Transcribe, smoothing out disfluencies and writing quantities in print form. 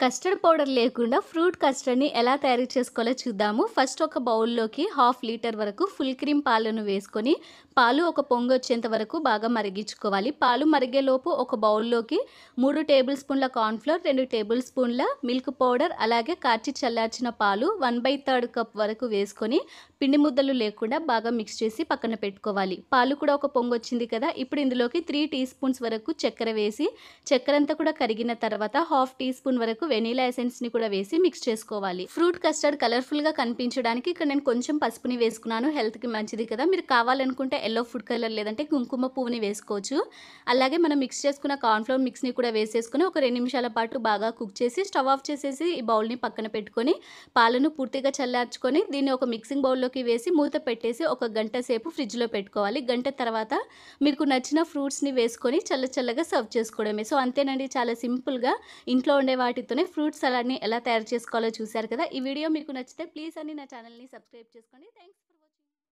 Custard powder లేకుండా fruit కస్టర్డ్‌ని ఎలా తయారు చేసుకోవాలో చూద్దాము. ఫస్ట్ ఒక బౌల్‌లోకి హాఫ్ లీటర్ వరకు ఫుల్ క్రీమ్ పాలను వేసుకొని, పాలు ఒక పొంగొచ్చేంత వరకు బాగా మరిగించుకోవాలి. పాలు మరిగేలోపు ఒక బౌల్‌లోకి 3 టేబుల్ స్పూన్ల కార్న్‌ఫ్లోర్, 2 టేబుల్ స్పూన్ల మిల్క్ పౌడర్, అలాగే కాచి చల్లార్చిన పాలు 1/3 కప్ వరకు వేసుకొని, పిండి ముద్దలు లేకుండా బాగా మిక్స్ చేసి పక్కన పెట్టుకోవాలి. పాలు కూడా ఒక పొంగొచ్చింది కదా! ఇప్పుడు ఇందులోకి 3 టీ స్పూన్స్ వరకు చక్కెర వేసి, చక్కెరంతా కూడా కరిగిన తర్వాత హాఫ్ టీ స్పూన్ వరకు వెనిలా ఎసెన్స్‌ని కూడా వేసి మిక్స్ చేసుకోవాలి. ఫ్రూట్ కస్టర్డ్ కలర్‌ఫుల్‌గా కనిపించడానికి ఇక్కడ నేను కొంచెం పసుపుని వేసుకున్నాను. హెల్త్‌కి మంచిది కదా! మీరు కావాలనుకుంటే యెల్లో ఫుడ్ కలర్ లేదంటే కుంకుమ పువ్వుని వేసుకోవచ్చు. అలాగే మనం మిక్స్ చేసుకున్న కార్న్‌ఫ్లోర్ మిక్స్‌ని కూడా వేసేసుకొని ఒక 2 నిమిషాల పాటు బాగా కుక్ చేసి స్టవ్ ఆఫ్ చేసేసి ఈ బౌల్‌ని పక్కన పెట్టుకొని, పాలను పూర్తిగా చల్లార్చుకొని దీన్ని ఒక మిక్సింగ్ బౌల్‌లోకి వేసి మూత పెట్టేసి ఒక గంట సేపు ఫ్రిడ్జ్‌లో పెట్టుకోవాలి. గంట తర్వాత మీకు నచ్చిన ఫ్రూట్స్‌ని వేసుకొని చల్ల చల్లగా సర్వ్ చేసుకోవడమే. సో అంతేనండి, చాలా సింపుల్‌గా ఇంట్లో ఉండే వాటితోనే ఫ్రూట్ సలాడ్‌ని ఎలా తయారు చేసుకోవాలో చూశారు కదా! ఈ వీడియో మీకు నచ్చితే ప్లీజ్ అండి నా ఛానల్‌ని సబ్స్క్రైబ్ చేసుకోండి. థాంక్స్.